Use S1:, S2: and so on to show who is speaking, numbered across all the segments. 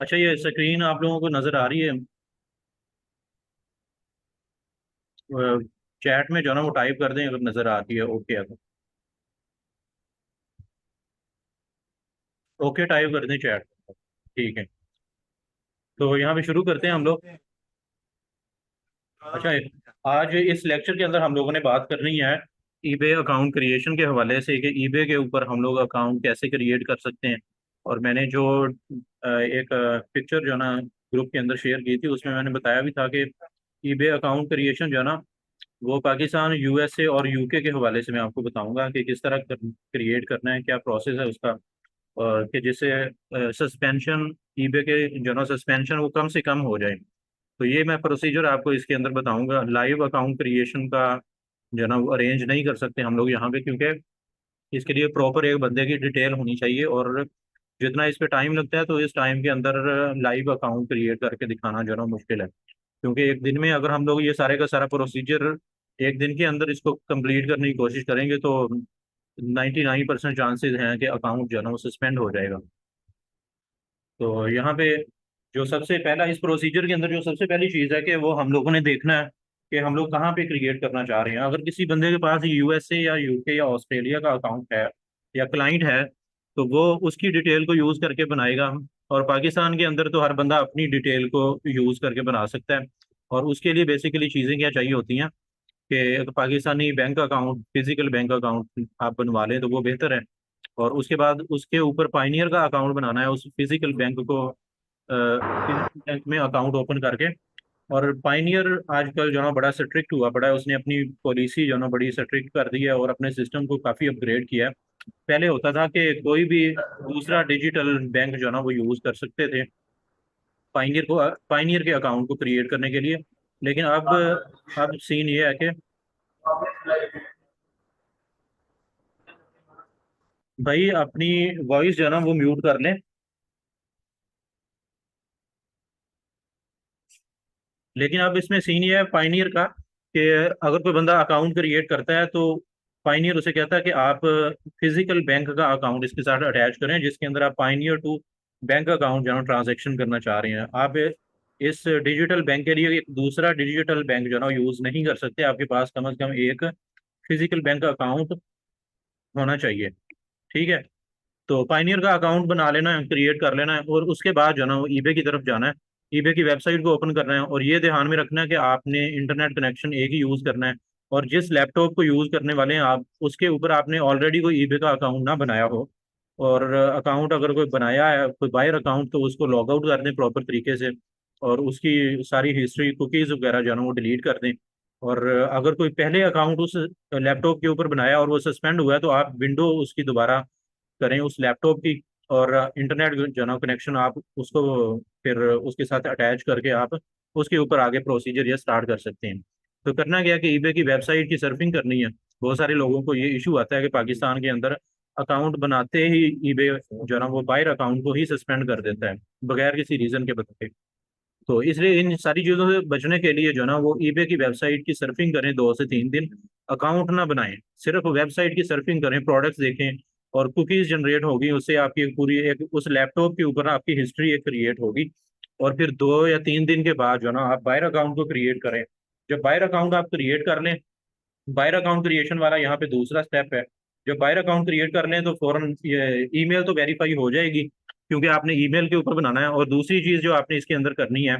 S1: अच्छा, ये स्क्रीन आप लोगों को नज़र आ रही है? चैट में जो है ना वो टाइप कर दें अगर नज़र आती है। ओके, अगर ओके टाइप कर दें चैट। ठीक है, तो यहाँ पे शुरू करते हैं हम लोग। अच्छा, आज इस लेक्चर के अंदर हम लोगों ने बात करनी है ईबे अकाउंट क्रिएशन के हवाले से कि ईबे के ऊपर हम लोग अकाउंट कैसे क्रिएट कर सकते हैं। और मैंने जो एक पिक्चर जो है ना ग्रुप के अंदर शेयर की थी, उसमें मैंने बताया भी था कि ईबे अकाउंट क्रिएशन जो है ना वो पाकिस्तान, यूएसए और यूके के हवाले से मैं आपको बताऊंगा कि किस तरह क्रिएट करना है, क्या प्रोसेस है उसका। और कि जिससे सस्पेंशन, ईबे के जो ना सस्पेंशन वो कम से कम हो जाए। तो ये मैं प्रोसीजर आपको इसके अंदर बताऊंगा। लाइव अकाउंट क्रिएशन का जो ना वो अरेंज नहीं कर सकते हम लोग यहाँ पे, क्योंकि इसके लिए प्रॉपर एक बंदे की डिटेल होनी चाहिए। और जितना इस पे टाइम लगता है, तो इस टाइम के अंदर लाइव अकाउंट क्रिएट करके दिखाना जो है ना मुश्किल है। क्योंकि एक दिन में अगर हम लोग ये सारे का सारा प्रोसीजर एक दिन के अंदर इसको कंप्लीट करने की कोशिश करेंगे, तो 99% चांसेस हैं कि अकाउंट जो है ना वो सस्पेंड हो जाएगा। तो यहाँ पे जो सबसे पहला इस प्रोसीजर के अंदर जो सबसे पहली चीज़ है कि वो हम लोगों ने देखना है कि हम लोग कहाँ पे क्रिएट करना चाह रहे हैं। अगर किसी बंदे के पास यूएसए या यूके या ऑस्ट्रेलिया का अकाउंट है या क्लाइंट है, तो वो उसकी डिटेल को यूज़ करके बनाएगा। और पाकिस्तान के अंदर तो हर बंदा अपनी डिटेल को यूज़ करके बना सकता है। और उसके लिए बेसिकली चीज़ें क्या चाहिए होती हैं कि एक Pakistani bank account, physical bank account आप बनवा लें तो वो बेहतर है। और उसके बाद उसके ऊपर पाइनियर का अकाउंट बनाना है उस फिजिकल बैंक को, फिजिकल बैंक में अकाउंट ओपन करके। और पाइनियर आजकल जो है ना बड़ा स्ट्रिक्ट हुआ पड़ा है, उसने अपनी पॉलिसी जो है ना बड़ी स्ट्रिक्ट कर दी है और अपने सिस्टम को काफ़ी अपग्रेड किया है। पहले होता था कि कोई भी दूसरा डिजिटल बैंक जो है ना वो यूज़ कर सकते थे पाइनियर के अकाउंट को क्रिएट करने के लिए। लेकिन अब सीन ये है कि भाई अपनी वॉइस जो है ना वो म्यूट कर लें। लेकिन अब इसमें सीन ये है पाइनियर का कि अगर कोई बंदा अकाउंट क्रिएट करता है, तो पाइनियर उसे कहता है कि आप फिजिकल बैंक का अकाउंट इसके साथ अटैच करें, जिसके अंदर आप पाइनियर टू बैंक अकाउंट जो है ट्रांजेक्शन करना चाह रहे हैं। आप इस डिजिटल बैंक के लिए एक दूसरा डिजिटल बैंक जो है ना यूज़ नहीं कर सकते। आपके पास कम से कम एक फिजिकल बैंक अकाउंट होना चाहिए। ठीक है, तो पाइनियर का अकाउंट बना लेना है, क्रिएट कर लेना है, और उसके बाद जो है ना वो ईबे की तरफ जाना है। ईबे की वेबसाइट को ओपन करना है, और ये ध्यान में रखना है कि आपने इंटरनेट कनेक्शन एक ही यूज़ करना है। और जिस लैपटॉप को यूज़ करने वाले हैं आप, उसके ऊपर आपने ऑलरेडी कोई ईबे का अकाउंट ना बनाया हो। और अकाउंट अगर कोई बनाया है, कोई बायर अकाउंट, तो उसको लॉग आउट कर दें प्रॉपर तरीके से। और उसकी सारी हिस्ट्री, कुकीज़ वगैरह जो है ना वो डिलीट कर दें। और अगर कोई पहले अकाउंट उस लैपटॉप के ऊपर बनाया और वो सस्पेंड हुआ है, तो आप विंडो उसकी दोबारा करें उस लैपटॉप की। और इंटरनेट जो ना कनेक्शन आप उसको फिर उसके साथ अटैच करके आप उसके ऊपर आगे प्रोसीजर ये स्टार्ट कर सकते हैं। तो करना क्या है कि ईबे की वेबसाइट की सर्फिंग करनी है। बहुत सारे लोगों को ये इशू आता है कि पाकिस्तान के अंदर अकाउंट बनाते ही ईबे जो है ना वो बायर अकाउंट को ही सस्पेंड कर देता है बगैर किसी रीजन के बताए। तो इसलिए इन सारी चीज़ों से बचने के लिए जो है ना वो ईबे की वेबसाइट की सर्फिंग करें 2 से 3 दिन। अकाउंट ना बनाएं, सिर्फ वेबसाइट की सर्फिंग करें, प्रोडक्ट्स देखें, और कुकीज़ जनरेट होगी। उससे आपकी पूरी एक उस लैपटॉप के ऊपर आपकी हिस्ट्री एक क्रिएट होगी। और फिर 2 या 3 दिन के बाद जो है ना आप बायर अकाउंट को क्रिएट करें। जब बायर अकाउंट आप क्रिएट कर लें, बायर अकाउंट क्रिएशन वाला यहाँ पे दूसरा स्टेप है। जब बायर अकाउंट क्रिएट कर लें तो फौरन ईमेल तो वेरीफाई हो जाएगी, क्योंकि आपने ईमेल के ऊपर बनाना है। और दूसरी चीज़ जो आपने इसके अंदर करनी है,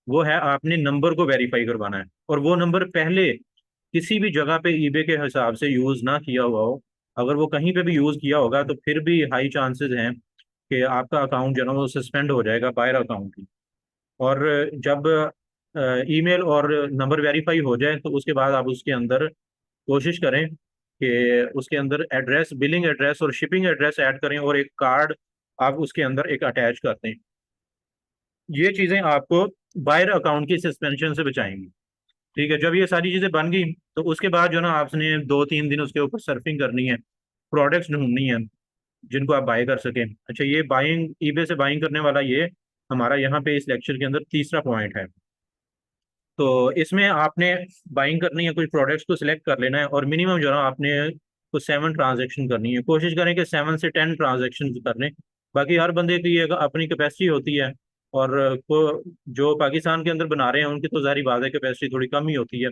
S1: वो है आपने नंबर को वेरीफाई करवाना है। और वो नंबर पहले किसी भी जगह पे ईबे के हिसाब से यूज़ ना किया हुआ हो। अगर वो कहीं पे भी यूज़ किया होगा, तो फिर भी हाई चांसेस हैं कि आपका अकाउंट जो है ना वो सस्पेंड हो जाएगा बायर अकाउंट की। और जब ईमेल और नंबर वेरीफाई हो जाए, तो उसके बाद आप उसके अंदर कोशिश करें कि उसके अंदर एड्रेस, बिलिंग एड्रेस और शिपिंग एड्रेस ऐड करें, और एक कार्ड आप उसके अंदर एक अटैच कर दें। ये चीज़ें आपको बायर अकाउंट की सस्पेंशन से बचाएंगी। ठीक है, जब ये सारी चीज़ें बन गई, तो उसके बाद जो ना आपने 2 3 दिन उसके ऊपर सर्फिंग करनी है, प्रोडक्ट्स ढूंढनी है जिनको आप बाय कर सकें। अच्छा, ये बाइंग, ईबे से बाइंग करने वाला ये हमारा यहाँ पे इस लेक्चर के अंदर तीसरा पॉइंट है। तो इसमें आपने बाइंग करनी है, कुछ प्रोडक्ट्स को सिलेक्ट कर लेना है, और मिनिमम जो है ना आपने कुछ 7 ट्रांजेक्शन करनी है। कोशिश करें कि 7 से 10 ट्रांजेक्शन कर लें। बाकी हर बंदे की एक अपनी कैपेसिटी होती है, और जो पाकिस्तान के अंदर बना रहे हैं उनकी तो जाहिर बात है कैपेसिटी थोड़ी कम ही होती है।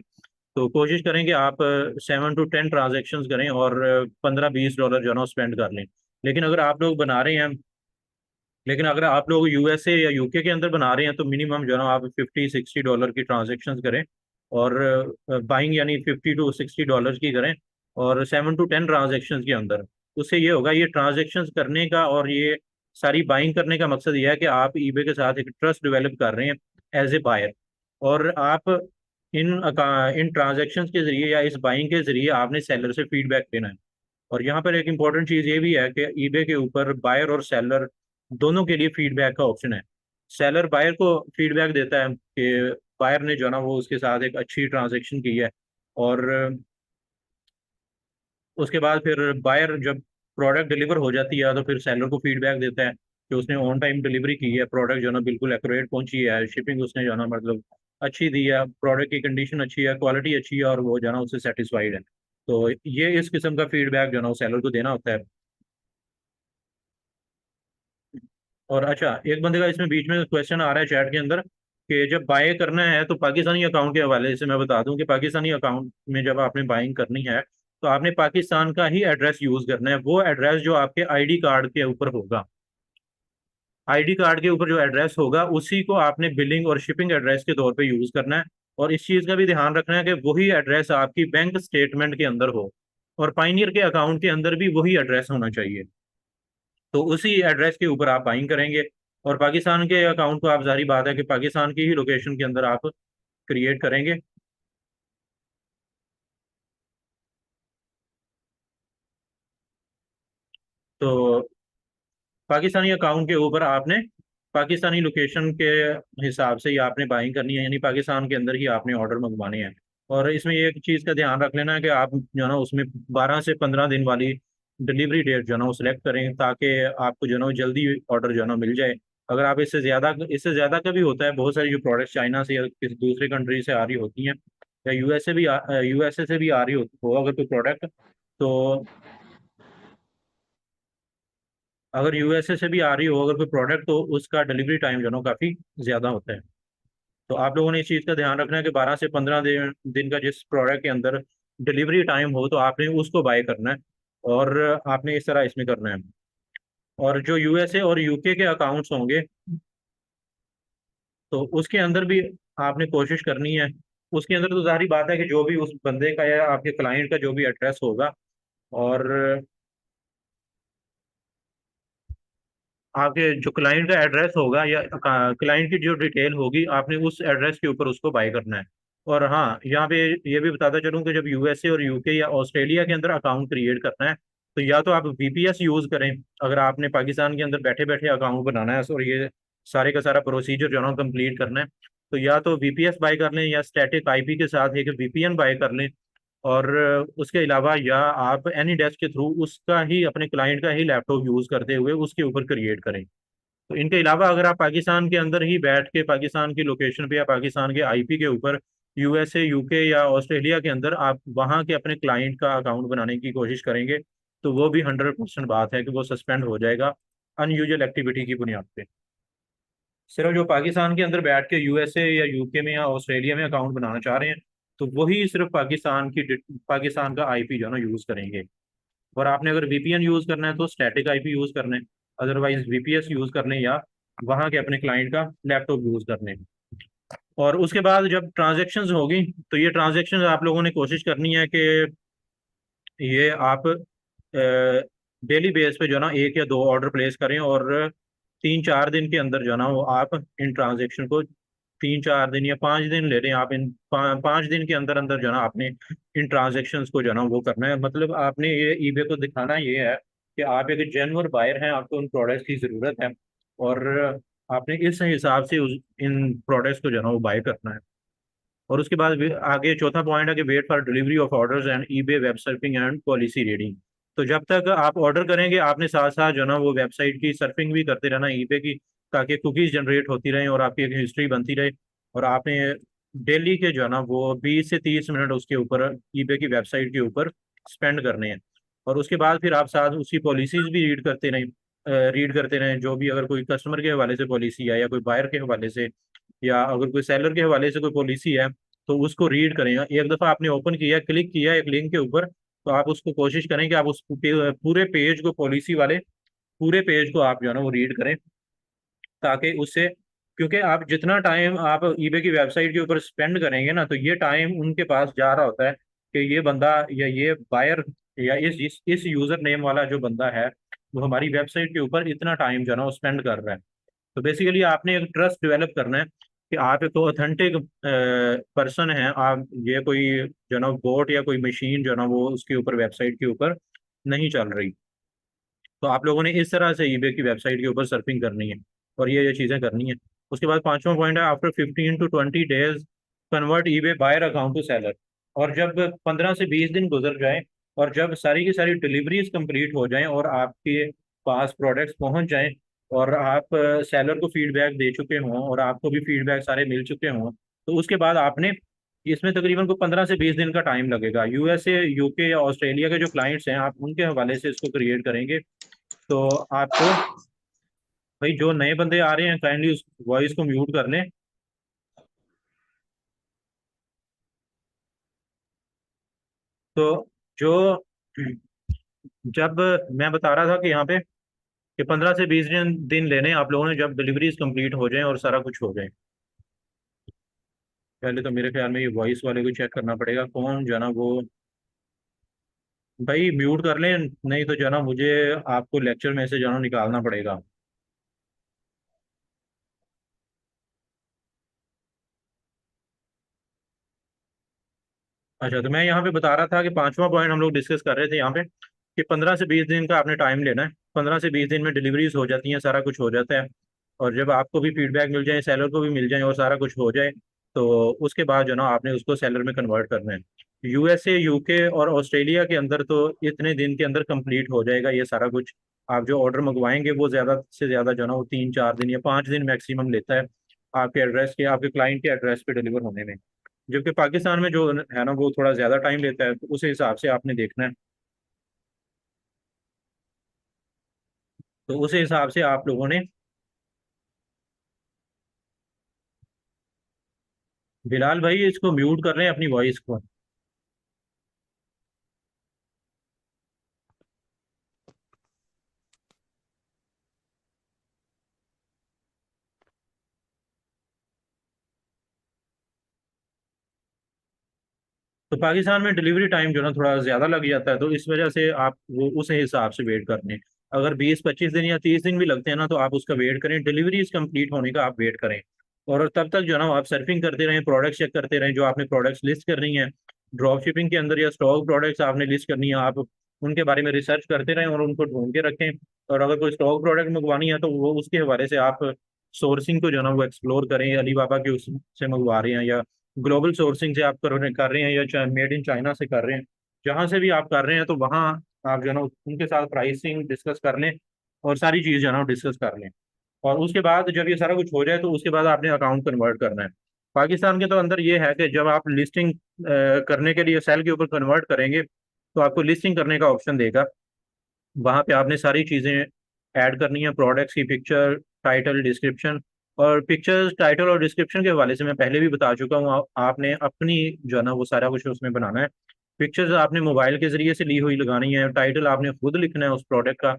S1: तो कोशिश करें कि आप 7 to 10 ट्रांजेक्शन करें और $15-20 जो है ना स्पेंड कर लें। लेकिन अगर आप लोग बना रहे हैं लेकिन अगर आप लोग यूएसए या यूके के अंदर बना रहे हैं तो मिनिमम जो है ना आप $50-60 की ट्रांजेक्शन करें, और बाइंग यानी $50 to $60 की करें, और 7 to 10 ट्रांजेक्शन के अंदर। उससे ये होगा, ये ट्रांजेक्शन करने का और ये सारी बाइंग करने का मकसद ये है कि आप ईबे के साथ एक ट्रस्ट डेवलप कर रहे हैं एज ए बायर। और आप इन इन ट्रांजेक्शन के जरिए या इस बाइंग के जरिए आपने सेलर से फीडबैक लेना है। और यहाँ पर एक इम्पॉर्टेंट चीज़ ये भी है कि ईबे के ऊपर बायर और सेलर दोनों के लिए फीडबैक का ऑप्शन है। सेलर बायर को फीडबैक देता है कि बायर ने जो है ना वो उसके साथ एक अच्छी ट्रांजेक्शन की है, और उसके बाद फिर बायर जब प्रोडक्ट डिलीवर हो जाती है तो फिर सेलर को फीडबैक देता है कि उसने ऑन टाइम डिलीवरी की है, प्रोडक्ट जो है ना बिल्कुल एक्यूरेट पहुंची है, शिपिंग उसने जो है ना मतलब अच्छी दी है, प्रोडक्ट की कंडीशन अच्छी है, क्वालिटी अच्छी है, और वो जो है ना उससे सेटिस्फाइड है। तो ये इस किस्म का फीडबैक जो है ना वो सेलर को देना होता है। और अच्छा, एक बंदे का इसमें बीच में क्वेश्चन आ रहा है चैट के अंदर कि जब बाय करना है तो पाकिस्तानी अकाउंट के हवाले से मैं बता दूं कि पाकिस्तानी अकाउंट में जब आपने बाइंग करनी है तो आपने पाकिस्तान का ही एड्रेस यूज करना है, वो एड्रेस जो आपके आईडी कार्ड के ऊपर होगा। आईडी कार्ड के ऊपर जो एड्रेस होगा उसी को आपने बिलिंग और शिपिंग एड्रेस के तौर पे यूज करना है। और इस चीज़ का भी ध्यान रखना है कि वही एड्रेस आपकी बैंक स्टेटमेंट के अंदर हो, और पाइनियर के अकाउंट के अंदर भी वही एड्रेस होना चाहिए। तो उसी एड्रेस के ऊपर आप बाइंग करेंगे, और पाकिस्तान के अकाउंट को आप, जारी बात है कि पाकिस्तान की ही लोकेशन के अंदर आप क्रिएट करेंगे। तो पाकिस्तानी अकाउंट के ऊपर आपने पाकिस्तानी लोकेशन के हिसाब से ही आपने बाइंग करनी है, यानी पाकिस्तान के अंदर ही आपने ऑर्डर मंगवाने हैं। और इसमें एक चीज़ का ध्यान रख लेना है कि आप जो है ना उसमें 12 से 15 दिन वाली डिलीवरी डेट जो है ना वो सिलेक्ट करें, ताकि आपको जो है ना वो जल्दी ऑर्डर जो है ना मिल जाए। अगर आप इससे ज़्यादा का भी होता है, बहुत सारी जो प्रोडक्ट्स चाइना से या किसी दूसरे कंट्री से आ रही होती हैं, या यूएसए से भी आ रही हो अगर कोई प्रोडक्ट, तो अगर यूएसए से भी आ रही हो अगर कोई प्रोडक्ट, तो उसका डिलीवरी टाइम जो है ना काफ़ी ज़्यादा होता है। तो आप लोगों ने इस चीज़ का ध्यान रखना है कि 12 से 15 दिन का जिस प्रोडक्ट के अंदर डिलीवरी टाइम हो तो आपने उसको बाय करना है, और आपने इस तरह इसमें करना है। और जो यूएसए और यूके के अकाउंट्स होंगे तो उसके अंदर भी आपने कोशिश करनी है। उसके अंदर तो जाहिर बात है कि जो भी उस बंदे का या आपके क्लाइंट का जो भी एड्रेस होगा, और आपके जो क्लाइंट का एड्रेस होगा या क्लाइंट की जो डिटेल होगी, आपने उस एड्रेस के ऊपर उसको बाय करना है। और हाँ, यहाँ पे ये भी बताता चलूँ कि जब यूएसए और यूके या ऑस्ट्रेलिया के अंदर अकाउंट क्रिएट करना है तो या तो आप वीपीएस यूज़ करें, अगर आपने पाकिस्तान के अंदर बैठे बैठे अकाउंट बनाना है और ये सारे का सारा प्रोसीजर जो है ना कंप्लीट करना है, तो या तो वीपीएस बाय कर लें या स्टैटिक आईपी के साथ एक वीपीएन बाय कर लें। और उसके अलावा या आप एनी डेस्क के थ्रू उसका ही, अपने क्लाइंट का ही लैपटॉप यूज़ करते हुए उसके ऊपर क्रिएट करें। तो इनके अलावा अगर आप पाकिस्तान के अंदर ही बैठ के पाकिस्तान की लोकेशन पे या पाकिस्तान के आईपी के ऊपर यूएसए यूके या ऑस्ट्रेलिया के अंदर आप वहाँ के अपने क्लाइंट का अकाउंट बनाने की कोशिश करेंगे, तो वो भी 100% बात है कि वो सस्पेंड हो जाएगा अनयूजुअल एक्टिविटी की बुनियाद पे। सिर्फ जो पाकिस्तान के अंदर बैठ के यूएसए या यूके में या ऑस्ट्रेलिया में अकाउंट बनाना चाह रहे हैं तो वही सिर्फ पाकिस्तान का आईपी जो है ना यूज़ करेंगे। और आपने अगर वीपीएन यूज़ करना है तो स्टैटिक आईपी यूज़ करना है, अदरवाइज वीपीएस यूज़ करने या वहाँ के अपने क्लाइंट का लैपटॉप यूज़ करने। और उसके बाद जब ट्रांजेक्शन्स होगी तो ये ट्रांजेक्शन्स आप लोगों ने कोशिश करनी है कि ये आप डेली बेस पे जो है ना 1 या 2 ऑर्डर प्लेस करें, और 3-4 दिन के अंदर जो है ना वो आप इन ट्रांजेक्शन को 3-4 दिन या 5 दिन ले लें आप, इन 5 दिन के अंदर अंदर जो है ना आपने इन ट्रांजेक्शन्स को जो है ना वो करना है। मतलब आपने ये ईबे को दिखाना ये है कि आप एक जेन्युइन बायर हैं, आपको उन प्रोडक्ट्स की ज़रूरत है, और आपने इस हिसाब से इन प्रोडक्ट्स को जो है ना वो बाय करना है। और उसके बाद आगे चौथा पॉइंट है कि wait for delivery of orders and eBay web surfing and policy reading. तो जब तक आप ऑर्डर करेंगे आपने साथ साथ जो है ना वो वेबसाइट की सर्फिंग भी करते रहना ईबे की, ताकि कुकीज जनरेट होती रहें और आपकी एक हिस्ट्री बनती रहे। और आपने डेली के जो है ना वो 20 से 30 मिनट उसके ऊपर ईबे की वेबसाइट के ऊपर स्पेंड करने हैं। और उसके बाद फिर आप साथ उसकी पॉलिसीज भी रीड करते रहें। रीड करते रहें, जो भी अगर कोई कस्टमर के हवाले से पॉलिसी है या कोई बायर के हवाले से या अगर कोई सेलर के हवाले से कोई पॉलिसी है, तो उसको रीड करें। एक दफ़ा आपने ओपन किया, क्लिक किया एक लिंक के ऊपर, तो आप उसको कोशिश करें कि आप उस पूरे पेज को, पॉलिसी वाले पूरे पेज को आप जो है ना वो रीड करें, ताकि उससे, क्योंकि आप जितना टाइम आप ईबे की वेबसाइट के ऊपर स्पेंड करेंगे ना, तो ये टाइम उनके पास जा रहा होता है कि ये बंदा या ये बायर या इस यूजर नेम वाला जो बंदा है, वो हमारी वेबसाइट के ऊपर इतना टाइम जो है ना वो स्पेंड कर रहा है। तो बेसिकली आपने एक ट्रस्ट डेवलप करना है कि आप एक तो ऑथेंटिक पर्सन हैं आप, ये कोई जो है ना बोट या कोई मशीन जो है ना वो उसके ऊपर वेबसाइट के ऊपर नहीं चल रही। तो आप लोगों ने इस तरह से ईबे की वेबसाइट के ऊपर सर्फिंग करनी है और ये चीज़ें करनी है। उसके बाद पांचवा पॉइंट है, after 15 to 20 days convert eBay buyer account to seller. और जब 15 से 20 दिन गुजर जाए और जब सारी की सारी डिलीवरीज कंप्लीट हो जाएं और आपके पास प्रोडक्ट्स पहुंच जाएं और आप सेलर को फीडबैक दे चुके हों और आपको भी फीडबैक सारे मिल चुके हों, तो उसके बाद आपने, इसमें तकरीबन को 15 से 20 दिन का टाइम लगेगा। यूएसए, यूके या ऑस्ट्रेलिया के जो क्लाइंट्स हैं, आप उनके हवाले से इसको क्रिएट करेंगे। तो आपको, भाई जो नए बंदे आ रहे हैं काइंडली उस वॉइस को म्यूट कर लें। तो जो, जब मैं बता रहा था कि यहाँ पे कि 15 से 20 दिन लेने हैं आप लोगों ने, जब डिलीवरीज कंप्लीट हो जाएं और सारा कुछ हो जाए। पहले तो मेरे ख्याल में ये वॉइस वाले को चेक करना पड़ेगा कौन जो है ना वो, भाई म्यूट कर लें, नहीं तो जो है ना मुझे आपको लेक्चर में से जो है ना निकालना पड़ेगा। अच्छा, तो मैं यहाँ पे बता रहा था कि पांचवा पॉइंट हम लोग डिस्कस कर रहे थे यहाँ पे कि 15 से 20 दिन का आपने टाइम लेना है। 15 से 20 दिन में डिलीवरीज हो जाती हैं, सारा कुछ हो जाता है। और जब आपको भी फीडबैक मिल जाए, सेलर को भी मिल जाए और सारा कुछ हो जाए, तो उसके बाद जो ना आपने उसको सेलर में कन्वर्ट करना है। यूएसए, यूके और ऑस्ट्रेलिया के अंदर तो इतने दिन के अंदर कंप्लीट हो जाएगा ये सारा कुछ। आप जो ऑर्डर मंगवाएंगे वो ज़्यादा से ज़्यादा जो ना वो 3-4 दिन या 5 दिन मैक्सिमम लेता है आपके एड्रेस के, आपके क्लाइंट के एड्रेस पे डिलीवर होने में। जबकि पाकिस्तान में जो है ना वो थोड़ा ज़्यादा टाइम लेता है, तो उस हिसाब से आपने देखना है। तो उस हिसाब से आप लोगों ने, बिलाल भाई इसको म्यूट कर रहे हैं अपनी वॉइस को। तो पाकिस्तान में डिलीवरी टाइम जो है ना थोड़ा ज़्यादा लग जाता है, तो इस वजह से आप वो उस हिसाब से वेट करते हैं। अगर 20-25 दिन या 30 दिन भी लगते हैं ना, तो आप उसका वेट करें, डिलीवरीज कंप्लीट होने का आप वेट करें। और तब तक जो है ना आप सर्फिंग करते रहें, प्रोडक्ट्स चेक करते रहें, जो आपने प्रोडक्ट्स लिस्ट करनी है ड्रॉप शिपिंग के अंदर या स्टॉक प्रोडक्ट्स आपने लिस्ट करनी है, आप उनके बारे में रिसर्च करते रहें और उनको ढूंढ के रखें। और अगर कोई स्टॉक प्रोडक्ट मंगवानी है तो वो उसके हवाले से आप सोर्सिंग को जो है ना वो एक्सप्लोर करें, अली बाबा के उससे मंगवा रहे हैं या ग्लोबल सोर्सिंग से आप कर रहे हैं या मेड इन चाइना से कर रहे हैं, जहां से भी आप कर रहे हैं, तो वहाँ आप जो है ना उनके साथ प्राइसिंग डिस्कस कर लें और सारी चीज़ जो है ना डिस्कस कर लें। और उसके बाद जब ये सारा कुछ हो जाए, तो उसके बाद आपने अकाउंट कन्वर्ट करना है। पाकिस्तान के तो अंदर ये है कि जब आप लिस्टिंग करने के लिए सेल के ऊपर कन्वर्ट करेंगे, तो आपको लिस्टिंग करने का ऑप्शन देगा। वहाँ पे आपने सारी चीज़ें ऐड करनी है, प्रोडक्ट्स की पिक्चर, टाइटल, डिस्क्रिप्शन। और पिक्चर्स, टाइटल और डिस्क्रिप्शन के हवाले से मैं पहले भी बता चुका हूँ, आपने अपनी जो है ना वो सारा कुछ उसमें बनाना है। पिक्चर्स आपने मोबाइल के जरिए से ली हुई लगानी है, टाइटल आपने खुद लिखना है उस प्रोडक्ट का।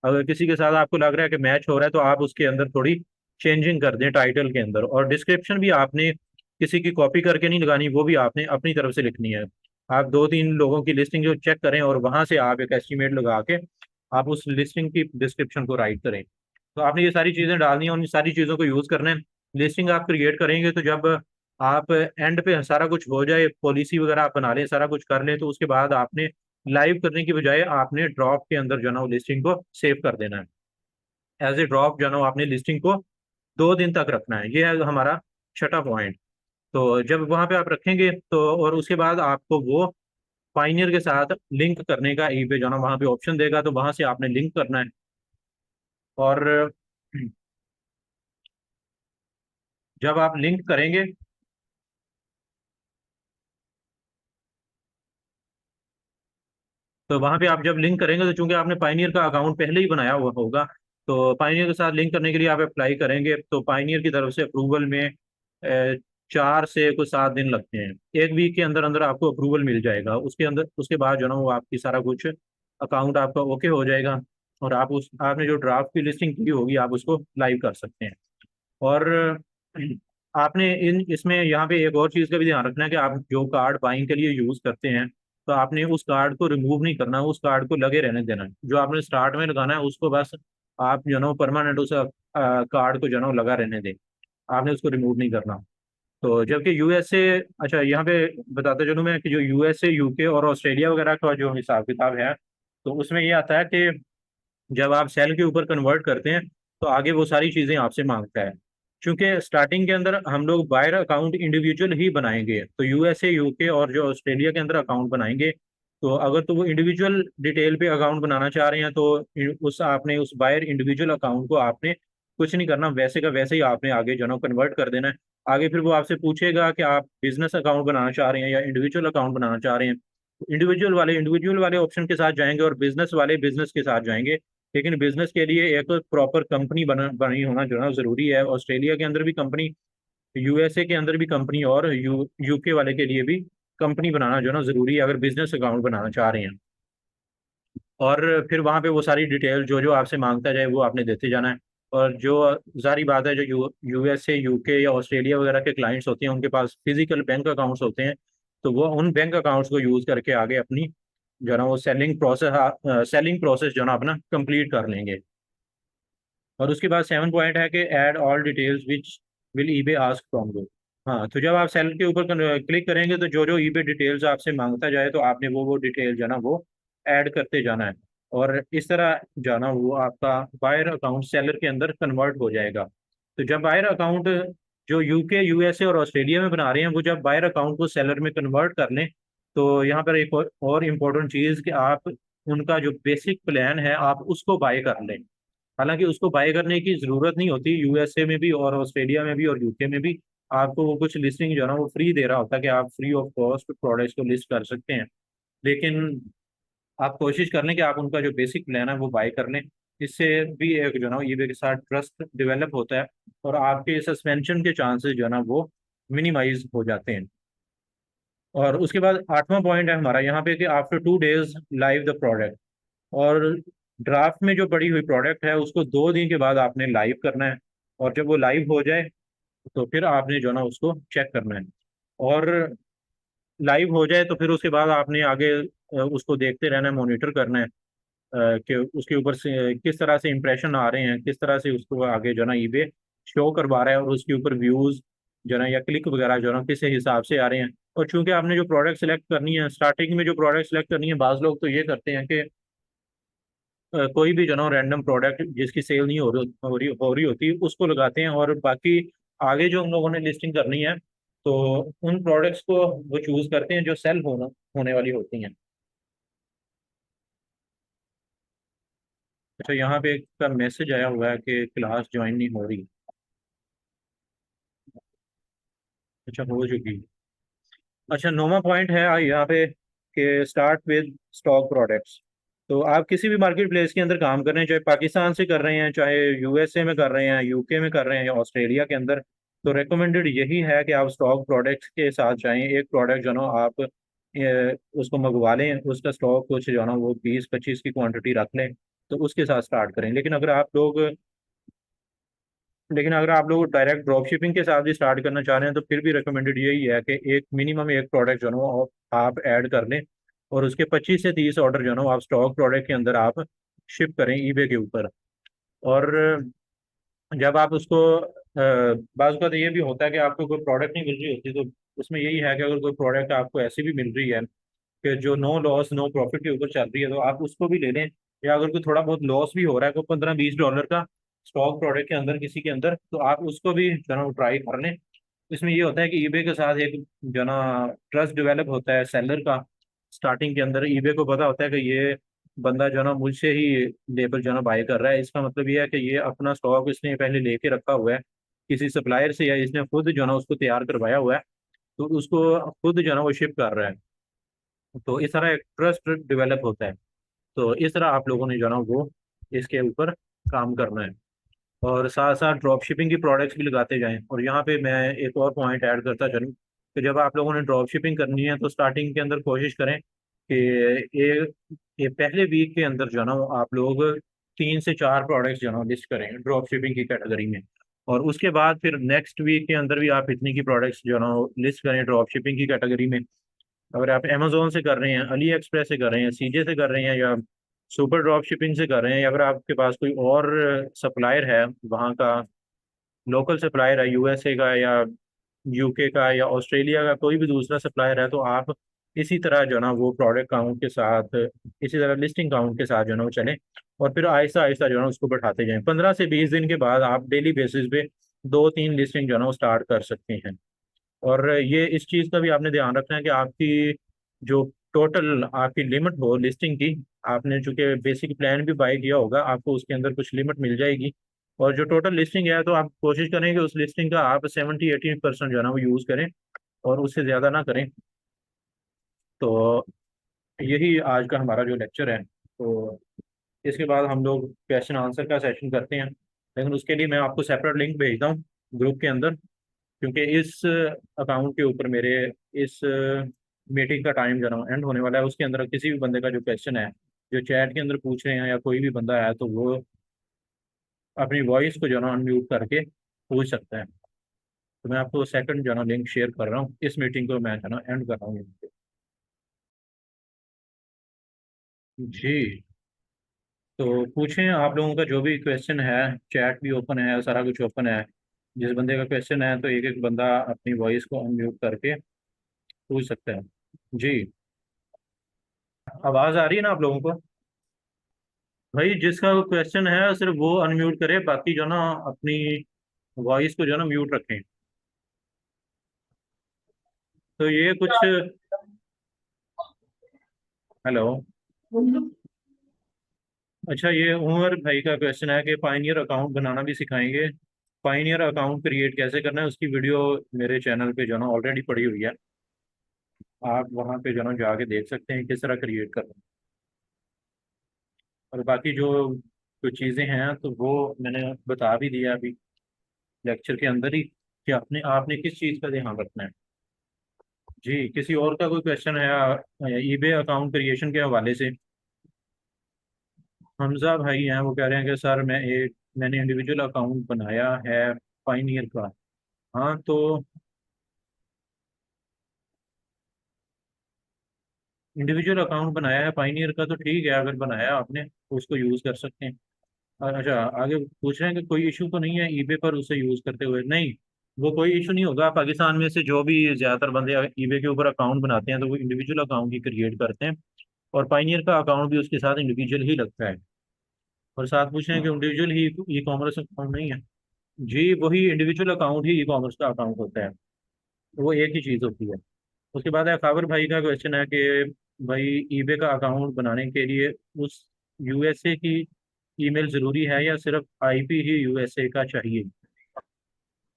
S1: अगर किसी के साथ आपको लग रहा है कि मैच हो रहा है, तो आप उसके अंदर थोड़ी चेंजिंग कर दें टाइटल के अंदर। और डिस्क्रिप्शन भी आपने किसी की कॉपी करके नहीं लगानी, वो भी आपने अपनी तरफ से लिखनी है। आप 2-3 लोगों की लिस्टिंग जो चेक करें और वहां से आप एक एस्टिमेट लगा के आप उस लिस्टिंग की डिस्क्रिप्शन को राइट करें। तो आपने ये सारी चीज़ें डालनी है, उन सारी चीज़ों को यूज़ करना है। लिस्टिंग आप क्रिएट करेंगे, तो जब आप एंड पे सारा कुछ हो जाए, पॉलिसी वगैरह आप बना लें, सारा कुछ कर लें, तो उसके बाद आपने लाइव करने की बजाय आपने ड्रॉप के अंदर जो है ना वो लिस्टिंग को सेव कर देना है। एज ए ड्रॉप जो है ना वो आपने लिस्टिंग को 2 दिन तक रखना है। ये है हमारा छठा पॉइंट। तो जब वहां पे आप रखेंगे, तो और उसके बाद आपको वो पाइनियर के साथ लिंक करने का ईबे जो है ना वहाँ पे ऑप्शन देगा, तो वहां से आपने लिंक करना है। और जब आप लिंक करेंगे, तो वहां पे आप जब लिंक करेंगे, तो चूंकि आपने पाइनियर का अकाउंट पहले ही बनाया हुआ होगा, तो पाइनियर के साथ लिंक करने के लिए आप अप्लाई करेंगे तो पाइनियर की तरफ से अप्रूवल में 4 से कुछ 7 दिन लगते हैं। एक वीक के अंदर अंदर आपको अप्रूवल मिल जाएगा। उसके अंदर उसके बाद जो है ना वो आपकी सारा कुछ अकाउंट आपका ओके हो जाएगा और आप उस आपने जो ड्राफ्ट की लिस्टिंग की होगी आप उसको लाइव कर सकते हैं। और आपने इन इसमें यहाँ पे एक और चीज़ का भी ध्यान रखना है कि आप जो कार्ड बाइंग के लिए यूज़ करते हैं तो आपने उस कार्ड को रिमूव नहीं करना, उस कार्ड को लगे रहने देना है। जो आपने स्टार्ट में लगाना है उसको बस आप जो नो परमानेंट उस कार्ड को जो नो लगा रहने दें, आपने उसको रिमूव नहीं करना। तो जबकि यूएसए, अच्छा यहाँ पे बताते चलूँ मैं कि जो यूएसए यूके और ऑस्ट्रेलिया वगैरह का जो हिसाब किताब है तो उसमें ये आता है कि जब आप सेल के ऊपर कन्वर्ट करते हैं तो आगे वो सारी चीज़ें आपसे मांगता है। क्योंकि स्टार्टिंग के अंदर हम लोग बायर अकाउंट इंडिविजुअल ही बनाएंगे, तो यूएसए यूके और जो ऑस्ट्रेलिया के अंदर अकाउंट बनाएंगे तो अगर तो वो इंडिविजुअल डिटेल पे अकाउंट बनाना चाह रहे हैं तो उस आपने उस बायर इंडिविजुअल अकाउंट को आपने कुछ नहीं करना, वैसे का वैसे ही आपने आगे जो है कन्वर्ट कर देना है। आगे फिर वो आपसे पूछेगा कि आप बिजनेस अकाउंट बनाना चाह रहे हैं या इंडिविजुअल अकाउंट बनाना चाह रहे हैं। इंडिविजुअल वाले ऑप्शन के साथ जाएंगे और बिजनेस वाले बिजनेस के साथ जाएंगे। लेकिन बिजनेस के लिए एक प्रॉपर कंपनी बनी होना जो है जरूरी है। ऑस्ट्रेलिया के अंदर भी कंपनी, यूएसए के अंदर भी कंपनी और यूके वाले के लिए भी कंपनी बनाना जो है ना जरूरी है अगर बिजनेस अकाउंट बनाना चाह रहे हैं। और फिर वहाँ पे वो सारी डिटेल जो जो आपसे मांगता जाए वो आपने देते जाना है। और जो जारी बात है, जो यूएसए यूके या ऑस्ट्रेलिया वगैरह के क्लाइंट्स होते हैं उनके पास फिजिकल बैंक अकाउंट्स होते हैं, तो वो उन बैंक अकाउंट्स को यूज करके आगे अपनी जो है ना वो सेलिंग प्रोसेस जो है ना अपना कंप्लीट कर लेंगे। और उसके बाद 7 पॉइंट है कि add all details which will eBay ask from you. हाँ, तो जब आप सेल के ऊपर क्लिक करेंगे तो जो जो ईबे डिटेल्स आपसे मांगता जाए तो आपने वो डिटेल जो है ना वो ऐड करते जाना है। और इस तरह जो है ना वो आपका बायर अकाउंट सेलर के अंदर कन्वर्ट हो जाएगा। तो जब बायर अकाउंट जो यूके यूएसए और ऑस्ट्रेलिया में बना रहे हैं वो जब बायर अकाउंट को सेलर में कन्वर्ट कर लें तो यहाँ पर एक और इम्पोर्टेंट चीज़ कि आप उनका जो बेसिक प्लान है आप उसको बाय कर लें। हालांकि उसको बाय करने की जरूरत नहीं होती, यूएसए में भी और ऑस्ट्रेलिया में भी और यूके में भी आपको वो कुछ लिस्टिंग जो है ना वो फ्री दे रहा होता है कि आप फ्री ऑफ कॉस्ट प्रोडक्ट्स को लिस्ट कर सकते हैं। लेकिन आप कोशिश कर लें कि आप उनका जो बेसिक प्लान है वो बाय कर लें। इससे भी एक जो है ना ईबे के साथ ट्रस्ट डेवलप होता है और आपके सस्पेंशन के चांसेस जो है ना वो मिनिमाइज हो जाते हैं। और उसके बाद 8वां पॉइंट है हमारा यहाँ पे कि after 2 days live the product. और ड्राफ्ट में जो पड़ी हुई प्रोडक्ट है उसको 2 दिन के बाद आपने लाइव करना है। और जब वो लाइव हो जाए तो फिर आपने जो ना उसको चेक करना है। और लाइव हो जाए तो फिर उसके बाद आपने आगे उसको देखते रहना है, मॉनिटर करना है कि उसके ऊपर से किस तरह से इंप्रेशन आ रहे हैं, किस तरह से उसको आगे जो ना ईबे शो करवा रहा है और उसके ऊपर व्यूज जो ना या क्लिक वगैरह जो ना किस हिसाब से आ रहे हैं। और चूंकि आपने जो प्रोडक्ट सेलेक्ट करनी है, स्टार्टिंग में जो प्रोडक्ट सेलेक्ट करनी है, बाज लोग तो ये करते हैं कि कोई भी जो ना रैंडम प्रोडक्ट जिसकी सेल नहीं हो रही होती उसको लगाते हैं और बाकी आगे जो उन लोगों ने लिस्टिंग करनी है तो उन प्रोडक्ट्स को वो चूज करते हैं जो सेल होने वाली होती हैं। अच्छा, यहाँ पे एक का मैसेज आया हुआ है कि क्लास ज्वाइन नहीं हो रही। अच्छा, हो चुकी। अच्छा, 9वां पॉइंट है यहाँ पे कि स्टार्ट विद स्टॉक प्रोडक्ट्स। तो आप किसी भी मार्केट प्लेस के अंदर काम कर रहे हैं, चाहे पाकिस्तान से कर रहे हैं, चाहे यूएसए में कर रहे हैं, यूके में कर रहे हैं या ऑस्ट्रेलिया के अंदर, तो रेकमेंडेड यही है कि आप स्टॉक प्रोडक्ट्स के साथ जाएं। एक प्रोडक्ट जो ना आप उसको मंगवा लें, उसका स्टॉक कुछ जो ना वो 20-25 की क्वांटिटी रख लें तो उसके साथ स्टार्ट करें। लेकिन अगर आप लोग डायरेक्ट ड्रॉप शिपिंग के साथ भी स्टार्ट करना चाह रहे हैं तो फिर भी रिकमेंडेड यही है कि एक मिनिमम एक प्रोडक्ट जो है ना वो आप ऐड कर लें और उसके 25 से 30 ऑर्डर जो है ना वो आप स्टॉक प्रोडक्ट के अंदर आप शिप करें ईबे के ऊपर। और जब आप उसको बाज़ का तो ये भी होता है कि आपको कोई प्रोडक्ट नहीं मिल रही होती, तो उसमें यही है कि अगर कोई प्रोडक्ट आपको ऐसी भी मिल रही है कि जो नो लॉस नो प्रॉफिट के ऊपर चल रही है तो आप उसको भी ले लें। या अगर कोई थोड़ा बहुत लॉस भी हो रहा है कोई $15-20 का स्टॉक प्रोडक्ट के अंदर किसी के अंदर, तो आप उसको भी जो है ना ट्राई कर लें। इसमें ये होता है कि ईबे के साथ एक जो है ना ट्रस्ट डेवलप होता है सेलर का। स्टार्टिंग के अंदर ईबे को पता होता है कि ये बंदा जो है ना मुझसे ही लेबर जो है ना बाय कर रहा है, इसका मतलब ये है कि ये अपना स्टॉक इसने पहले लेके रखा हुआ है किसी सप्लायर से या इसने खुद जो है ना उसको तैयार करवाया हुआ है तो उसको खुद जो है ना वो शिप कर रहा है। तो इस तरह एक ट्रस्ट डेवलप होता है। तो इस तरह आप लोगों ने जो है ना वो इसके ऊपर काम करना है, और साथ साथ ड्रॉप शिपिंग की प्रोडक्ट्स भी लगाते जाएं। और यहाँ पे मैं एक और पॉइंट ऐड करता चलूँ कि जब आप लोगों ने ड्रॉप शिपिंग करनी है तो स्टार्टिंग के अंदर कोशिश करें कि ये पहले वीक के अंदर जो है ना वो आप लोग 3 से 4 प्रोडक्ट्स जो है ना लिस्ट करें ड्रॉप शिपिंग की कैटेगरी में। और उसके बाद फिर नेक्स्ट वीक के अंदर भी आप इतनी की प्रोडक्ट्स जो है ना लिस्ट करें ड्रॉप शिपिंग की कैटेगरी में। अगर आप अमेजोन से कर रहे हैं, अली एक्सप्रेस से कर रहे हैं, सीजे से कर रहे हैं, या सुपर ड्रॉप शिपिंग से कर रहे हैं, या अगर आपके पास कोई और सप्लायर है वहाँ का, लोकल सप्लायर है यूएसए का या यूके का या ऑस्ट्रेलिया का, कोई भी दूसरा सप्लायर है, तो आप इसी तरह जो है ना वो प्रोडक्ट काउंट के साथ, इसी तरह लिस्टिंग काउंट के साथ जो है ना वो चलें। और फिर आहिस्ता आहिस्ता जो है ना उसको बढ़ाते जाएं। 15 से 20 दिन के बाद आप डेली बेसिस पे 2-3 लिस्टिंग जो है ना वो स्टार्ट कर सकते हैं। और ये इस चीज़ का भी आपने ध्यान रखना है कि आपकी जो टोटल आपकी लिमिट हो लिस्टिंग की, आपने चूंकि बेसिक प्लान भी बाय किया होगा, आपको उसके अंदर कुछ लिमिट मिल जाएगी। और जो टोटल लिस्टिंग है तो आप कोशिश करें कि उस लिस्टिंग का आप 70-80% जो है ना वो यूज़ करें, और उससे ज़्यादा ना करें। तो यही आज का हमारा जो लेक्चर है। तो इसके बाद हम लोग क्वेश्चन आंसर का सेशन करते हैं, लेकिन उसके लिए मैं आपको सेपरेट लिंक भेजता हूँ ग्रुप के अंदर, क्योंकि इस अकाउंट के ऊपर मेरे इस मीटिंग का टाइम जो है एंड होने वाला है। उसके अंदर किसी भी बंदे का जो क्वेश्चन है, जो चैट के अंदर पूछ रहे हैं, या कोई भी बंदा है, तो वो अपनी वॉइस को जो है ना अनम्यूट करके पूछ सकता है। तो मैं आपको सेकंड जो है ना लिंक शेयर कर रहा हूँ, इस मीटिंग को मैं जो है ना एंड कर रहा हूँ। जी, तो पूछें आप लोगों का जो भी क्वेश्चन है, चैट भी ओपन है, सारा कुछ ओपन है। जिस बंदे का क्वेश्चन है तो एक एक बंदा अपनी वॉइस को अनम्यूट करके पूछ सकता है। जी, आवाज़ आ रही है ना आप लोगों को? भाई जिसका क्वेश्चन है सिर्फ वो अनम्यूट करे, बाकी जो ना अपनी वॉइस को जो ना म्यूट रखें। तो ये कुछ, हेलो, अच्छा, ये उमर भाई का क्वेश्चन है कि पाइनियर अकाउंट बनाना भी सिखाएंगे। पाइनियर अकाउंट क्रिएट कैसे करना है उसकी वीडियो मेरे चैनल पे जो ना ऑलरेडी पड़ी हुई है, आप वहाँ पे जो ना जाके देख सकते हैं किस तरह क्रिएट करना है। और बाकी जो कुछ चीज़ें हैं तो वो मैंने बता भी दिया अभी लेक्चर के अंदर ही, कि आपने आपने किस चीज़ का ध्यान रखना है। जी, किसी और का कोई क्वेश्चन है ईबे अकाउंट क्रिएशन के हवाले से? हमजा भाई हैं, वो कह रहे हैं कि सर मैंने इंडिविजुअल अकाउंट बनाया है पाइनियर का। हाँ, तो इंडिविजुअल अकाउंट बनाया है पाइनियर का तो ठीक है, अगर बनाया आपने तो उसको यूज़ कर सकते हैं। अच्छा, आगे पूछ रहे हैं कि कोई इशू तो नहीं है ईबे पर उसे यूज़ करते हुए? नहीं, वो कोई इशू नहीं होगा। पाकिस्तान में से जो भी ज़्यादातर बंदे ईबे के ऊपर अकाउंट बनाते हैं तो वो इंडिविजुअल अकाउंट ही क्रिएट करते हैं, और पाइनियर का अकाउंट भी उसके साथ इंडिविजुअल ही लगता है। और साथ पूछ रहे हैं कि इंडिविजुअल ही ई कॉमर्स अकाउंट नहीं है? जी, वही इंडिविजुअल अकाउंट ही ई कॉमर्स का अकाउंट होता है, तो वो एक ही चीज़ होती है। उसके बाद है खाबर भाई का क्वेश्चन है कि भाई ईबे का अकाउंट बनाने के लिए उस यूएसए की ईमेल ज़रूरी है या सिर्फ आईपी ही यूएसए का चाहिए?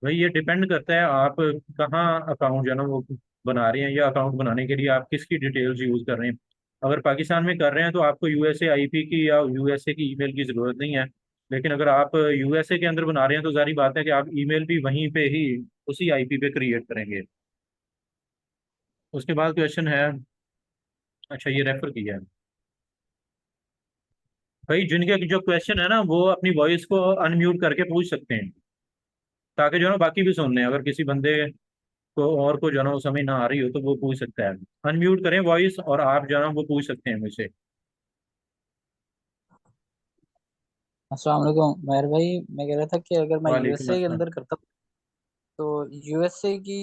S1: भाई ये डिपेंड करता है आप कहाँ अकाउंट जो है ना वो बना रहे हैं, या अकाउंट बनाने के लिए आप किसकी डिटेल्स यूज़ कर रहे हैं। अगर पाकिस्तान में कर रहे हैं तो आपको यूएसए आईपी की या यूएसए की ईमेल की ज़रूरत नहीं है। लेकिन अगर आप यूएसए के अंदर बना रहे हैं तो जारी बात है कि आप ईमेल भी वहीं पे ही उसी आईपी पे क्रिएट करेंगे। उसके बाद क्वेश्चन है, अच्छा ये रेफर किया है भाई, जिनके जो क्वेश्चन है ना वो अपनी वॉइस को अनम्यूट करके पूछ सकते हैं, ताकि जो है ना बाकी भी सुन लें। अगर किसी बंदे को और को जो है ना वो समझ ना आ रही हो तो वो पूछ सकता है। अनम्यूट करें वॉइस और आप जो है ना वो पूछ सकते हैं मुझसे।
S2: अस्सलाम वालेकुम मेहर भाई। मैं कह रहा था कि अगर मैं
S1: वालेकुम
S2: यूएसए के
S1: अस्सलाम।
S2: अंदर करता हूँ तो यूएसए की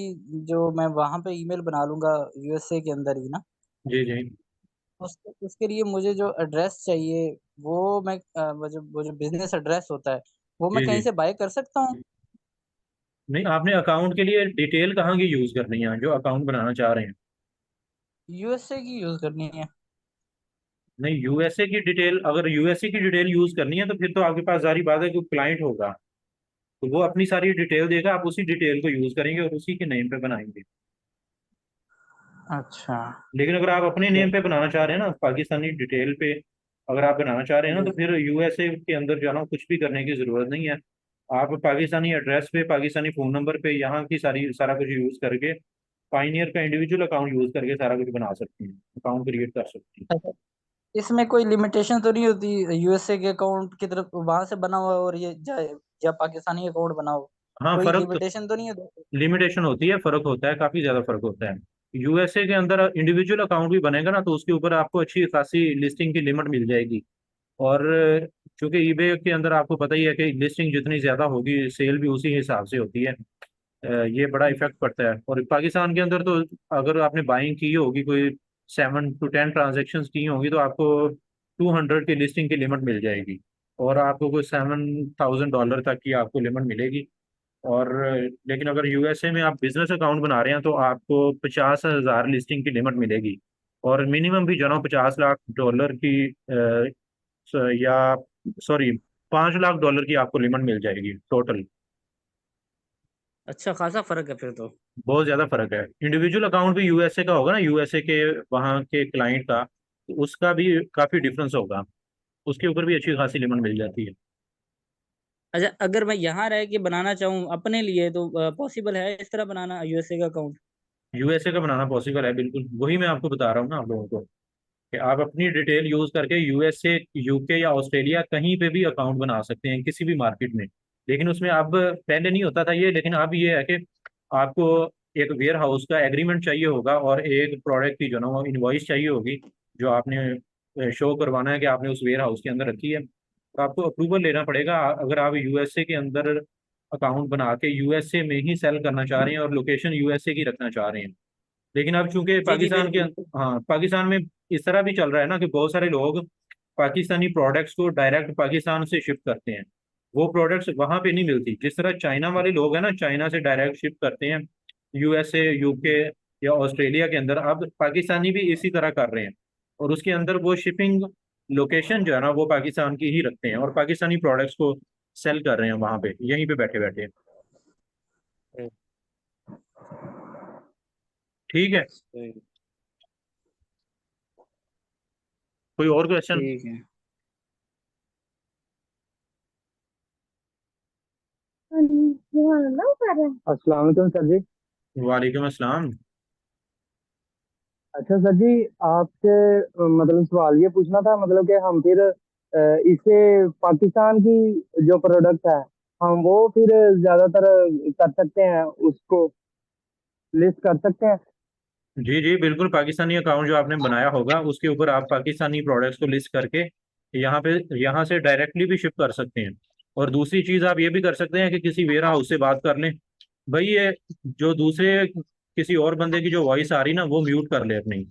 S2: जो मैं वहां पे ईमेल बना लूंगा यूएसए के अंदर ही ना,
S1: जी जी
S2: उसके लिए मुझे जो एड्रेस चाहिए वो मैं वो जो बिजनेस एड्रेस होता है वो मैं
S1: जी जी।
S2: कहीं से बाय कर सकता हूँ?
S1: नहीं, आपने अकाउंट के लिए डिटेल कहाँ की यूज़ करनी है जो अकाउंट बनाना चाह रहे हैं?
S2: यूएसए की यूज करनी है।
S1: नहीं, यूएसए की डिटेल, अगर यूएसए की डिटेल यूज़ करनी है तो फिर तो आपके पास जारी बात है कि क्लाइंट होगा, तो वो अपनी सारी डिटेल देगा, आप उसी डिटेल को यूज़ करेंगे और उसी के नेम पे बनाएंगे।
S2: अच्छा।
S1: लेकिन अगर आप अपने
S2: तो
S1: नेम पे बनाना चाह रहे हैं ना पाकिस्तानी डिटेल पे, अगर आप बनाना चाह रहे हैं ना तो
S2: जी।
S1: फिर यूएसए के अंदर जो है ना कुछ भी करने की जरूरत नहीं है। आप पाकिस्तानी एड्रेस पे, पाकिस्तानी फोन नंबर पे यहाँ की सारा कुछ यूज करके, पाइनियर का इंडिविजुअल अकाउंट यूज करके सारा कुछ बना सकते हैं, अकाउंट क्रिएट कर सकते हैं।
S2: अच्छा, इसमें कोई लिमिटेशन तो नहीं होती यूएसए के अकाउंट की तरफ वहां से बना हुआ और ये या पाकिस्तानी अकाउंट बना हो,
S1: हाँ,
S2: कोई
S1: फर्क तो
S2: लिमिटेशन तो नहीं है?
S1: लिमिटेशन होती है, फर्क होता है, काफी ज्यादा फर्क होता है। यूएसए के अंदर इंडिविजुअल अकाउंट भी बनेगा ना तो उसके ऊपर आपको अच्छी खासी लिस्टिंग की लिमिट मिल जाएगी। और चूंकि ईबे के अंदर आपको पता ही है कि लिस्टिंग जितनी ज्यादा होगी सेल भी उसी हिसाब से होती है। ये बड़ा इफेक्ट पड़ता है। और पाकिस्तान के अंदर तो अगर आपने बाइंग की होगी, कोई 7 to 10 ट्रांजेक्शन की होगी, तो आपको 200 की लिस्टिंग की लिमिट मिल जाएगी। और आपको कोई $7,000 तक की आपको लिमिट मिलेगी। और लेकिन अगर यूएसए में आप बिजनेस अकाउंट बना रहे हैं तो आपको 50,000 लिस्टिंग की लिमिट मिलेगी। और मिनिमम भी जो है ना $50 लाख की या सॉरी, $5 लाख की आपको लिमिट मिल जाएगी टोटल।
S2: अच्छा खासा फर्क है फिर तो।
S1: बहुत ज्यादा फर्क है। इंडिविजुअल अकाउंट भी यूएसए का होगा ना, यूएसए के वहाँ के क्लाइंट का, तो उसका भी काफी डिफरेंस होगा, उसके ऊपर भी अच्छी खासी लिमिट मिल जाती है।
S2: अच्छा, अगर मैं यहाँ रह के बनाना चाहूँ अपने लिए तो पॉसिबल है इस तरह बनाना यूएसए का अकाउंट?
S1: यूएसए का बनाना पॉसिबल है, बिल्कुल वही मैं आपको बता रहा हूँ ना आप लोगों को, कि आप अपनी डिटेल यूज करके यूएसए, यूके या ऑस्ट्रेलिया कहीं पे भी अकाउंट बना सकते हैं किसी भी मार्केट में। लेकिन उसमें अब पहले नहीं होता था ये, लेकिन अब ये है कि आपको एक वेयर हाउस का एग्रीमेंट चाहिए होगा और एक प्रोडक्ट की जो ना वो इनवॉइस चाहिए होगी, जो आपने शो करवाना है कि आपने उस वेयर हाउस के अंदर रखी है। तो आपको अप्रूवल लेना पड़ेगा अगर आप यूएसए के अंदर अकाउंट बना के यूएसए में ही सेल करना चाह रहे हैं और लोकेशन यूएसए की रखना चाह रहे हैं। लेकिन अब चूंकि
S2: जी जी
S1: पाकिस्तान के,
S2: बिल्कुल।
S1: हाँ, पाकिस्तान में इस तरह भी चल रहा है ना कि बहुत सारे लोग पाकिस्तानी प्रोडक्ट्स को डायरेक्ट पाकिस्तान से शिप करते हैं। वो प्रोडक्ट्स वहां पे नहीं मिलती, जिस तरह चाइना वाले लोग हैं ना, चाइना से डायरेक्ट शिप करते हैं यूएसए, यूके या ऑस्ट्रेलिया के अंदर, अब पाकिस्तानी भी इसी तरह कर रहे हैं। और उसके अंदर वो शिपिंग लोकेशन जो है ना वो पाकिस्तान की ही रखते हैं और पाकिस्तानी प्रोडक्ट्स को सेल कर रहे हैं वहां पे, यहीं पे बैठे बैठे। ठीक है।
S2: सही।
S1: कोई और क्वेश्चन?
S2: ठीक है।
S3: अस्सलाम वालेकुम सर जी।
S1: वालेकुम अस्सलाम।
S3: अच्छा सर जी, आपसे मतलब सवाल ये पूछना था, मतलब कि हम फिर इससे पाकिस्तान की जो प्रोडक्ट है हम वो फिर ज्यादातर कर सकते हैं, उसको लिस्ट कर सकते हैं।
S1: जी जी बिल्कुल, पाकिस्तानी अकाउंट जो आपने बनाया होगा उसके ऊपर आप पाकिस्तानी प्रोडक्ट्स को लिस्ट करके यहाँ पे, यहाँ से डायरेक्टली भी शिप कर सकते हैं। और दूसरी चीज आप ये भी कर सकते हैं कि किसी वेयर हाउस से बात कर लें, भाई ये जो दूसरे किसी और बंदे की जो वॉइस आ रही ना वो म्यूट कर ले अपनी।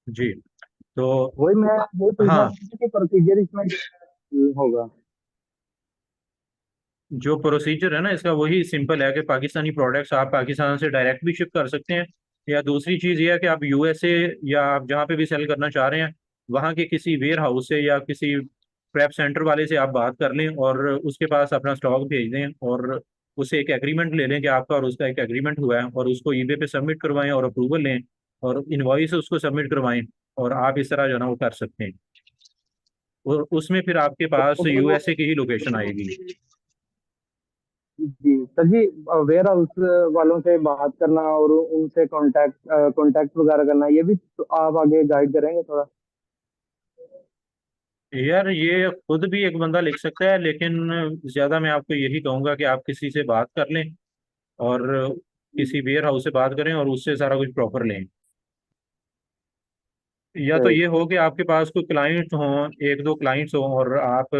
S1: जी। तो
S3: वही मैं वो पूछना
S1: हाँ,
S3: था कि प्रोसीजर इसमें होगा।
S1: जो प्रोसीजर है ना इसका वही सिंपल है कि पाकिस्तानी प्रोडक्ट्स आप पाकिस्तान से डायरेक्ट भी शिप कर सकते हैं। या दूसरी चीज़ ये है कि आप यूएसए या आप जहाँ पे भी सेल करना चाह रहे हैं वहाँ के किसी वेयर हाउस से या किसी प्रेप सेंटर वाले से आप बात कर लें और उसके पास अपना स्टॉक भेज दें और उससे एक एग्रीमेंट ले लें कि आपका और उसका एक एग्रीमेंट हुआ है, और उसको ईबे पे सबमिट करवाएं और अप्रूवल लें और इनवॉइस उसको सबमिट करवाएं। और आप इस तरह जो है ना वो कर सकते हैं। और उसमें फिर आपके पास
S3: मतलब वो
S1: यूएसए की ही लोकेशन आएगी।
S3: जी सर जी, वेयर हाउस वालों से बात करना और उनसे कांटेक्ट कांटेक्ट वगैरह करना, ये भी तो आप आगे गाइड करेंगे थोड़ा।
S1: यार ये खुद भी एक बंदा लिख सकता है, लेकिन ज्यादा मैं आपको यही कहूंगा कि आप किसी से बात कर लें और किसी वेयर हाउस से बात करें और उससे सारा कुछ प्रॉपर लें। या तो
S3: सही।
S1: ये हो कि आपके पास कोई क्लाइंट हों, एक दो क्लाइंट्स हों, और आप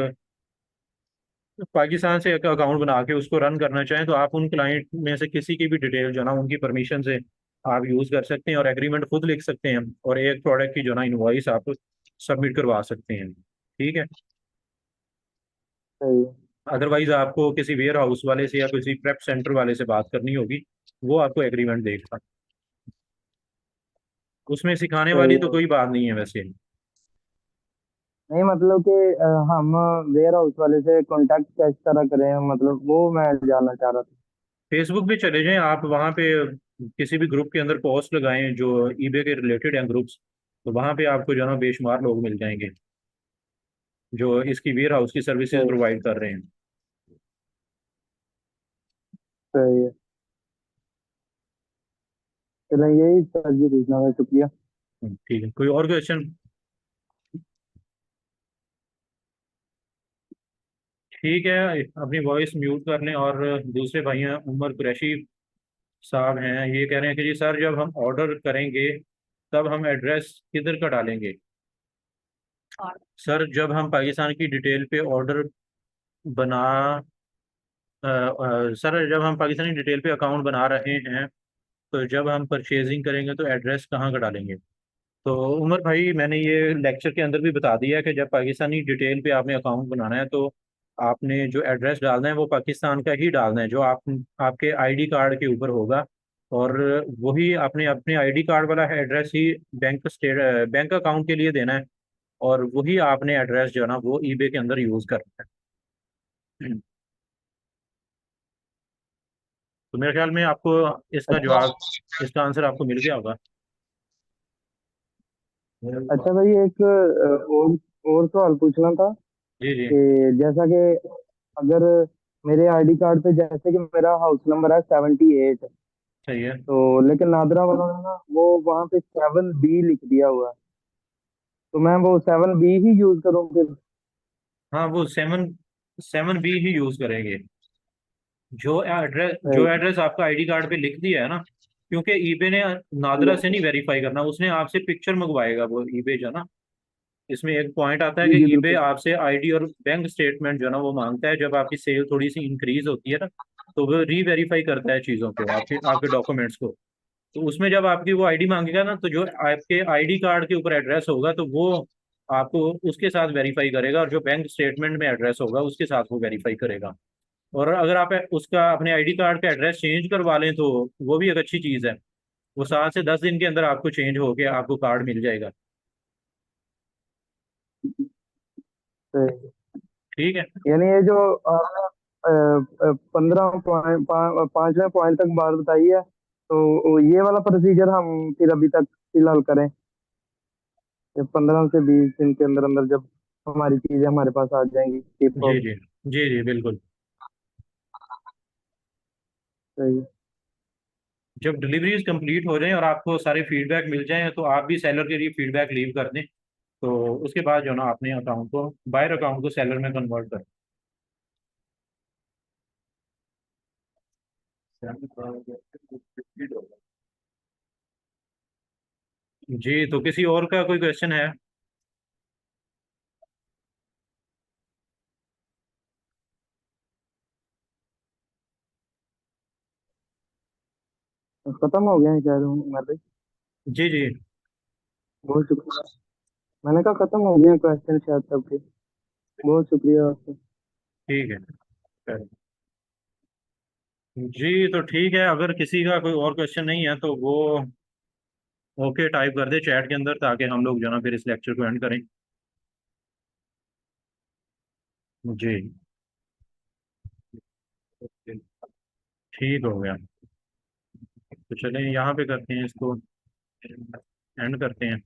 S1: पाकिस्तान से एक अकाउंट बना के उसको रन करना चाहें, तो आप उन क्लाइंट में से किसी की भी डिटेल जो ना उनकी परमिशन से आप यूज कर सकते हैं और एग्रीमेंट खुद लिख सकते हैं और एक प्रोडक्ट की जो ना इनवॉइस आप सबमिट करवा सकते हैं। ठीक है।
S3: सही।
S1: अदरवाइज आपको किसी वेयर हाउस वाले से या किसी प्रेप सेंटर वाले से बात करनी होगी, वो आपको एग्रीमेंट देगा। उसमें सिखाने वाली
S3: सही।
S1: तो कोई बात नहीं है वैसे।
S3: नहीं मतलब कि हम वेयर हाउस वाले से कांटेक्ट किस तरह करें, मतलब वो मैं जानना चाह रहा था।
S1: फेसबुक पे चले जाएं आप, वहाँ पे किसी भी ग्रुप के अंदर पोस्ट लगाएं जो ईबे के रिलेटेड हैं ग्रुप्स, तो वहाँ पे आपको जो है ना बेशुमार लोग मिल जाएंगे जो इसकी वेयर हाउस की सर्विसेज
S3: सही
S1: प्रोवाइड कर रहे हैं।
S3: सही है। चलो यही सर जी पूछना था, शुक्रिया।
S1: ठीक है, कोई और क्वेश्चन? ठीक है, अपनी वॉइस म्यूट कर लें। और दूसरे भाई हैं उमर कुरैशी साहब हैं, ये कह रहे हैं कि जी सर जब हम ऑर्डर करेंगे तब हम एड्रेस किधर का डालेंगे? सर जब हम पाकिस्तान की डिटेल पे ऑर्डर बना सर जब हम पाकिस्तानी डिटेल पे अकाउंट बना रहे हैं तो जब हम परचेजिंग करेंगे तो एड्रेस कहाँ का डालेंगे? तो उमर भाई मैंने ये लेक्चर के अंदर भी बता दिया है कि जब पाकिस्तानी डिटेल पे आपने अकाउंट बनाना है तो आपने जो एड्रेस डालना है वो पाकिस्तान का ही डालना है, जो आपके आईडी कार्ड के ऊपर होगा। और वही आपने अपने आईडी कार्ड वाला एड्रेस ही बैंक अकाउंट के लिए देना है। और वही आपने एड्रेस जो है ना वो ईबे के अंदर यूज करना है। तो मेरे ख्याल में आपको इसका
S3: अच्छा।
S1: जवाब, इसका आंसर आपको मिल गया होगा।
S3: अच्छा भाई, एक और सवाल पूछना था
S1: जी जी।
S3: कि जैसा कि अगर मेरे आईडी कार्ड पे, जैसे कि मेरा हाउस नंबर है 78,
S1: सही है।
S3: तो लेकिन नादरा वाला ने ना वो वहाँ पे 7B लिख दिया हुआ है, तो मैं वो 7B ही यूज करूँ फिर?
S1: हाँ, वो सेवन सेवन बी ही यूज करेंगे। जो
S3: सही
S1: एड्रेस आपका आईडी कार्ड पे लिख दिया है ना, क्योंकि ईबे ने नादरा से
S3: है।
S1: नहीं वेरीफाई करना, उसने आपसे पिक्चर मंगवाएगा वो ईबे जो है ना। इसमें एक पॉइंट आता है
S3: जी
S1: कि
S3: जी
S1: ईबे
S3: बिल्कुल।
S1: आपसे आईडी और बैंक स्टेटमेंट जो है ना वो मांगता है जब आपकी सेल थोड़ी सी इंक्रीज होती है ना। तो वो री वेरीफाई करता है चीज़ों को, आपके आपके डॉक्यूमेंट्स को। तो उसमें जब आपकी वो आईडी मांगेगा ना तो जो आपके आईडी कार्ड के ऊपर एड्रेस होगा तो वो आपको उसके साथ वेरीफाई करेगा, और जो बैंक स्टेटमेंट में एड्रेस होगा उसके साथ वो वेरीफाई करेगा। और अगर आप उसका अपने आईडी कार्ड का एड्रेस चेंज करवा लें तो वो भी एक अच्छी चीज़ है। वो 7 से 10 दिन के अंदर आपको चेंज होके आपको कार्ड मिल जाएगा।
S3: सही।
S1: ठीक है।
S3: यानी ये जो आपने 15 पॉइंट 5वें पॉइंट तक बात बताई है, तो ये वाला प्रोसीजर हम फिर अभी तक फिलहाल करें, ये 15 से 20 दिन के अंदर अंदर जब हमारी चीजें हमारे पास आ जाएंगी टिप
S1: जी
S3: टॉप।
S1: जी। जी जी बिल्कुल।
S3: सही है।
S1: जब डिलीवरीज कंप्लीट हो जाएं और आपको सारे फीडबैक मिल जाएं तो आप भी सेलर के लिए फीडबैक लीव कर दें। तो उसके बाद जो है ना अपने अकाउंट को, बायर अकाउंट को सेलर में कन्वर्ट कर। जी, तो किसी और का कोई क्वेश्चन है?
S3: खत्म हो गया है शायद उमर भाई।
S1: जी जी।
S3: बहुत शुक्रिया। मैंने कहा खत्म हो गया क्वेश्चन शायद सबके। बहुत शुक्रिया आपका।
S1: ठीक है जी। तो ठीक है, अगर किसी का कोई और क्वेश्चन नहीं है तो वो ओके टाइप कर दे चैट के अंदर, ताकि हम लोग जो है ना फिर इस लेक्चर को एंड करें। जी। ठीक हो गया। तो चलें यहाँ पे करते हैं इसको, एंड करते हैं।